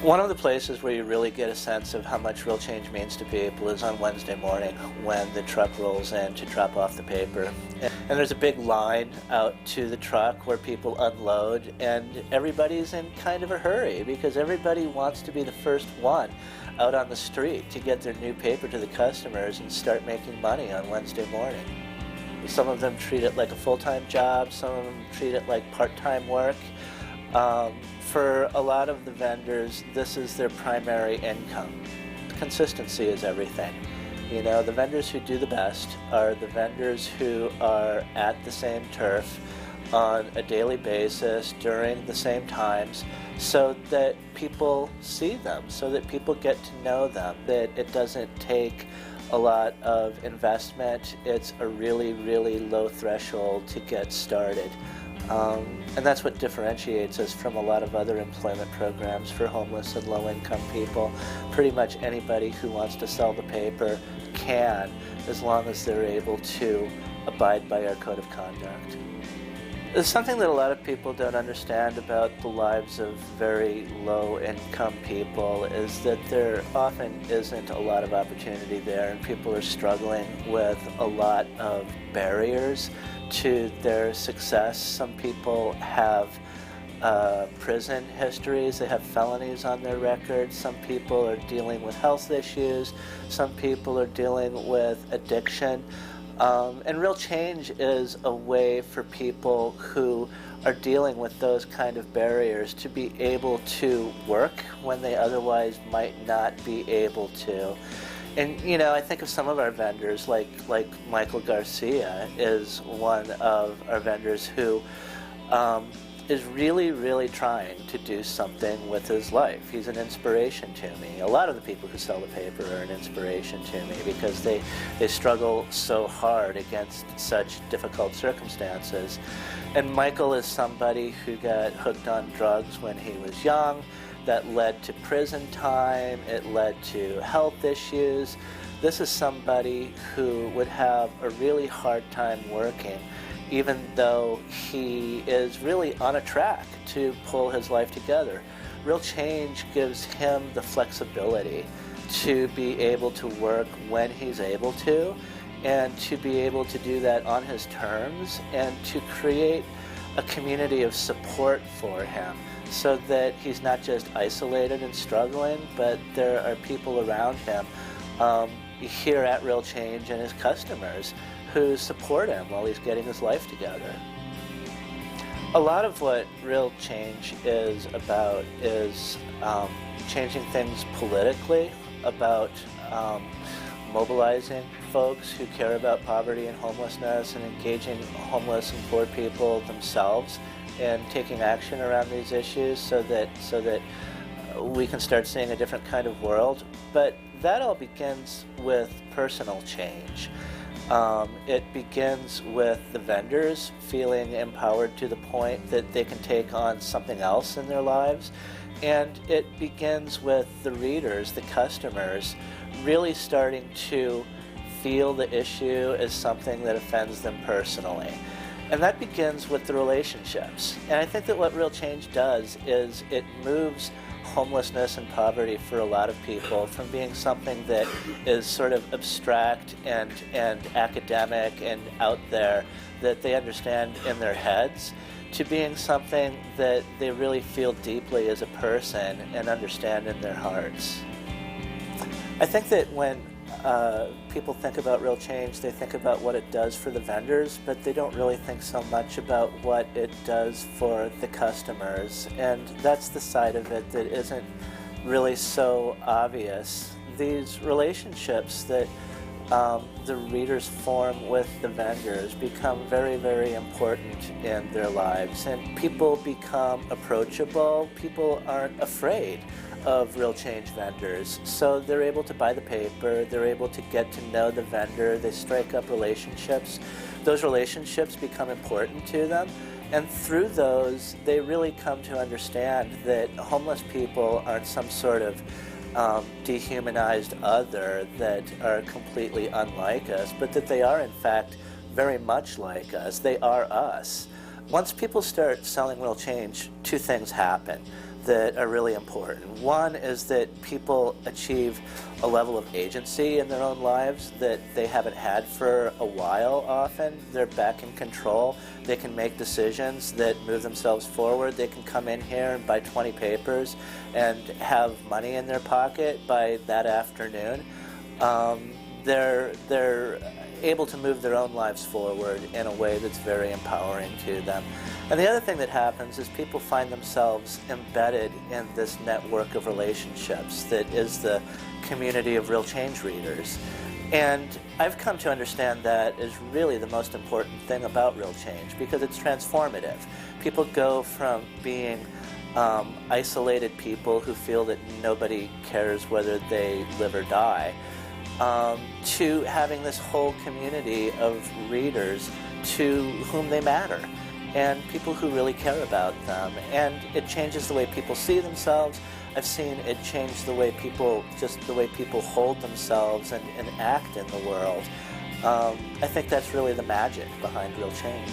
One of the places where you really get a sense of how much real change means to people is on Wednesday morning when the truck rolls in to drop off the paper. And there's a big line out to the truck where people unload, and everybody's in kind of a hurry because everybody wants to be the first one out on the street to get their new paper to the customers and start making money on Wednesday morning. Some of them treat it like a full-time job, some of them treat it like part-time work. For a lot of the vendors, this is their primary income. Consistency is everything. You know, the vendors who do the best are the vendors who are at the same turf on a daily basis during the same times so that people see them, so that people get to know them, that it doesn't take a lot of investment. It's a really, really low threshold to get started. And that's what differentiates us from a lot of other employment programs for homeless and low-income people. Pretty much anybody who wants to sell the paper can, as long as they're able to abide by our code of conduct. There's something that a lot of people don't understand about the lives of very low-income people is that there often isn't a lot of opportunity there, and people are struggling with a lot of barriers to their success. Some people have prison histories, they have felonies on their records. Some people are dealing with health issues. Some people are dealing with addiction. And Real Change is a way for people who are dealing with those kind of barriers to be able to work when they otherwise might not be able to. And, you know, I think of some of our vendors, like Michael Garcia is one of our vendors who is really, really trying to do something with his life. He's an inspiration to me. A lot of the people who sell the paper are an inspiration to me because they struggle so hard against such difficult circumstances. And Michael is somebody who got hooked on drugs when he was young. That led to prison time, it led to health issues. This is somebody who would have a really hard time working, even though he is really on a track to pull his life together. Real Change gives him the flexibility to be able to work when he's able to, and to be able to do that on his terms, and to create a community of support for him, so that he's not just isolated and struggling, but there are people around him here at Real Change and his customers who support him while he's getting his life together. A lot of what Real Change is about is changing things politically, about mobilizing folks who care about poverty and homelessness and engaging homeless and poor people themselves and taking action around these issues so that we can start seeing a different kind of world. But that all begins with personal change. It begins with the vendors feeling empowered to the point that they can take on something else in their lives. And it begins with the readers, the customers, really starting to feel the issue as something that offends them personally. And that begins with the relationships. And I think that what Real Change does is it moves homelessness and poverty for a lot of people from being something that is sort of abstract and academic and out there that they understand in their heads, to being something that they really feel deeply as a person and understand in their hearts. I think that when people think about Real Change, they think about what it does for the vendors, but they don't really think so much about what it does for the customers. And that's the side of it that isn't really so obvious. These relationships that the readers form with the vendors become very, very important in their lives. And people become approachable. People aren't afraid of Real Change vendors. So they're able to buy the paper, they're able to get to know the vendor, they strike up relationships. Those relationships become important to them, and through those they really come to understand that homeless people aren't some sort of dehumanized other that are completely unlike us, but that they are in fact very much like us. They are us. Once people start selling Real Change, two things happen. that are really important. One is that people achieve a level of agency in their own lives that they haven't had for a while often. They're back in control. They can make decisions that move themselves forward. They can come in here and buy 20 papers and have money in their pocket by that afternoon. They're able to move their own lives forward in a way that's very empowering to them. And the other thing that happens is people find themselves embedded in this network of relationships that is the community of real change readers. And I've come to understand that is really the most important thing about real change, because it's transformative. People go from being isolated people who feel that nobody cares whether they live or die, to having this whole community of readers to whom they matter, and people who really care about them. And it changes the way people see themselves. I've seen it change the way people hold themselves and act in the world. I think that's really the magic behind real change.